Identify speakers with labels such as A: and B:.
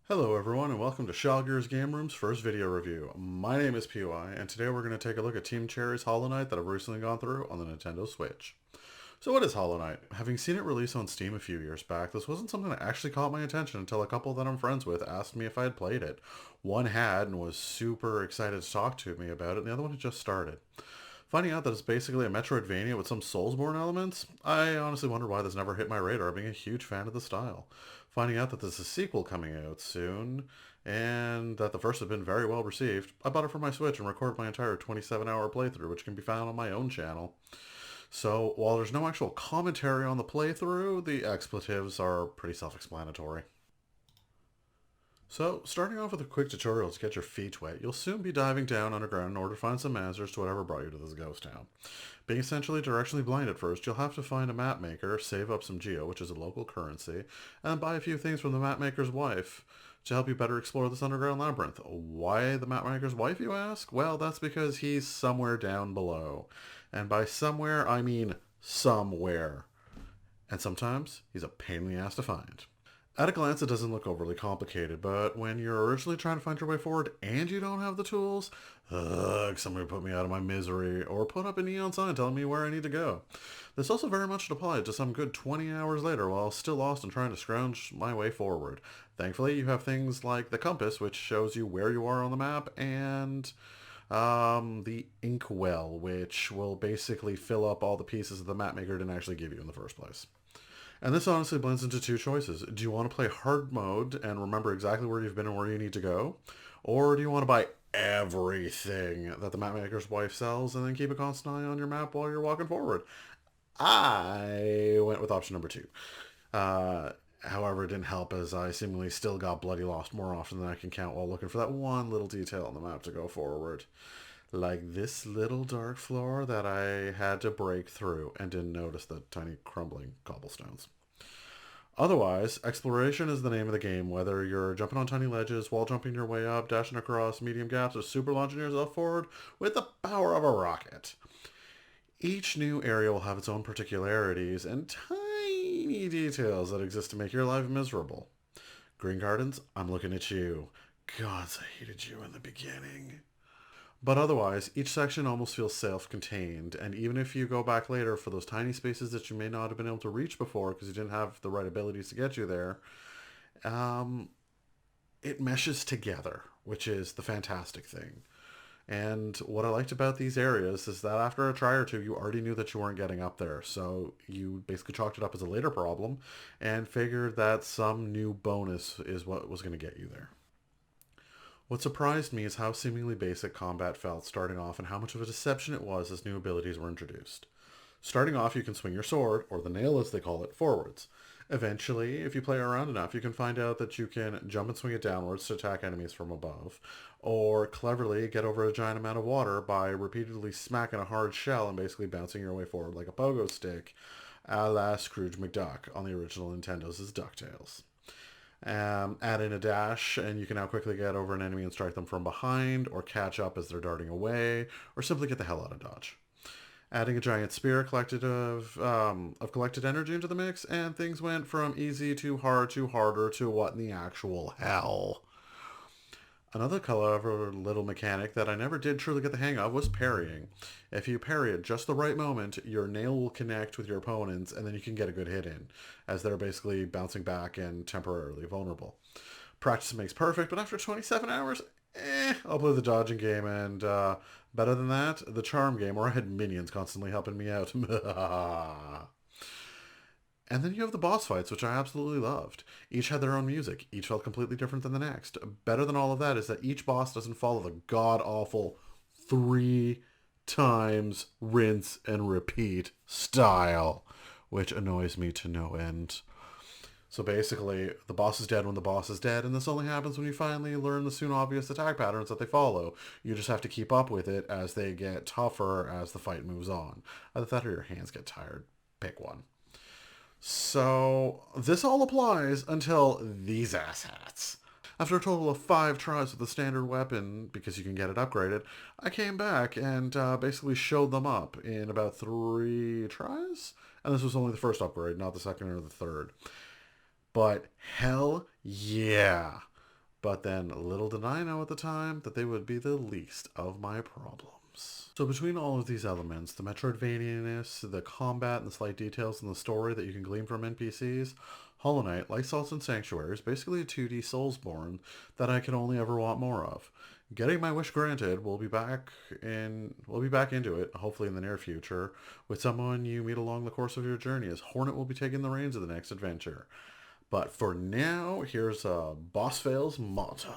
A: Hello everyone and welcome to Chalgyr's Game Room's first video review. My name is PY and today we're going to take a look at Team Cherry's Hollow Knight that I've recently gone through on the Nintendo Switch. So what is Hollow Knight? Having seen it release on Steam a few years back, this wasn't something that actually caught my attention until a couple that I'm friends with asked me if I had played it. One had and was super excited to talk to me about it, and the other one had just started. Finding out that it's basically a Metroidvania with some Soulsborne elements, I honestly wonder why this never hit my radar, being a huge fan of the style. Finding out that there's a sequel coming out soon, and that the first had been very well received, I bought it for my Switch and recorded my entire 27-hour playthrough, which can be found on my own channel. So, while there's no actual commentary on the playthrough, the expletives are pretty self-explanatory. So, starting off with a quick tutorial to get your feet wet, you'll soon be diving down underground in order to find some answers to whatever brought you to this ghost town. Being essentially directionally blind at first, you'll have to find a map maker, save up some geo, which is a local currency, and buy a few things from the map maker's wife to help you better explore this underground labyrinth. Why the map maker's wife, you ask? Well, that's because he's somewhere down below. And by somewhere, I mean somewhere. And sometimes he's a pain in the ass to find. At a glance, it doesn't look overly complicated, but when you're originally trying to find your way forward and you don't have the tools, somebody put me out of my misery or put up a neon sign telling me where I need to go. This also very much applied to some good 20 hours later while still lost and trying to scrounge my way forward. Thankfully, you have things like the compass, which shows you where you are on the map, and the inkwell, which will basically fill up all the pieces that the map maker didn't actually give you in the first place. And this honestly blends into two choices. Do you want to play hard mode and remember exactly where you've been and where you need to go? Or do you want to buy everything that the mapmaker's wife sells and then keep a constant eye on your map while you're walking forward? I went with option number two. However, it didn't help as I seemingly still got bloody lost more often than I can count while looking for that one little detail on the map to go forward. Like this little dark floor that I had to break through and didn't notice the tiny crumbling cobblestones. Otherwise, exploration is the name of the game, whether you're jumping on tiny ledges, wall jumping your way up, dashing across medium gaps, or super launching yourself forward with the power of a rocket. Each new area will have its own particularities and tiny details that exist to make your life miserable. Green Gardens, I'm looking at you. Gods, I hated you in the beginning. But otherwise, each section almost feels self-contained, and even if you go back later for those tiny spaces that you may not have been able to reach before because you didn't have the right abilities to get you there, um, it meshes together, which is the fantastic thing. And what I liked about these areas is that after a try or two, you already knew that you weren't getting up there. So you basically chalked it up as a later problem and figured that some new bonus is what was going to get you there. What surprised me is how seemingly basic combat felt starting off and how much of a deception it was as new abilities were introduced. Starting off, you can swing your sword, or the nail as they call it, forwards. Eventually, if you play around enough, you can find out that you can jump and swing it downwards to attack enemies from above, or cleverly get over a giant amount of water by repeatedly smacking a hard shell and basically bouncing your way forward like a pogo stick, a la Scrooge McDuck on the original Nintendo's DuckTales. Add in a dash, and you can now quickly get over an enemy and strike them from behind, or catch up as they're darting away, or simply get the hell out of dodge. Adding a giant spear collected of collected energy into the mix, and things went from easy to hard to harder to what in the actual hell. Another clever little mechanic that I never did truly get the hang of was parrying. If you parry at just the right moment, your nail will connect with your opponents, and then you can get a good hit in, as they're basically bouncing back and temporarily vulnerable. Practice makes perfect, but after 27 hours, I'll play the dodging game, and better than that, the charm game, where I had minions constantly helping me out. And then you have the boss fights, which I absolutely loved. Each had their own music. Each felt completely different than the next. Better than all of that is that each boss doesn't follow the god-awful 3 times rinse and repeat style, which annoys me to no end. So basically, the boss is dead when the boss is dead, and this only happens when you finally learn the soon obvious attack patterns that they follow. You just have to keep up with it as they get tougher as the fight moves on. Either that or your hands get tired. Pick one. So this all applies until these asshats. After a total of 5 tries with the standard weapon, because you can get it upgraded, I came back and basically showed them up in about 3 tries. And this was only the first upgrade, not the second or the third. But hell yeah. But then little did I know at the time that they would be the least of my problems. So between all of these elements, the Metroidvania-ness, the combat, and the slight details in the story that you can glean from NPCs, Hollow Knight, like Salt and Sanctuary, is basically a 2D Soulsborne that I can only ever want more of. Getting my wish granted, we'll be back into it, hopefully in the near future, with someone you meet along the course of your journey, as Hornet will be taking the reins of the next adventure. But for now, here's a Boss Fails montage.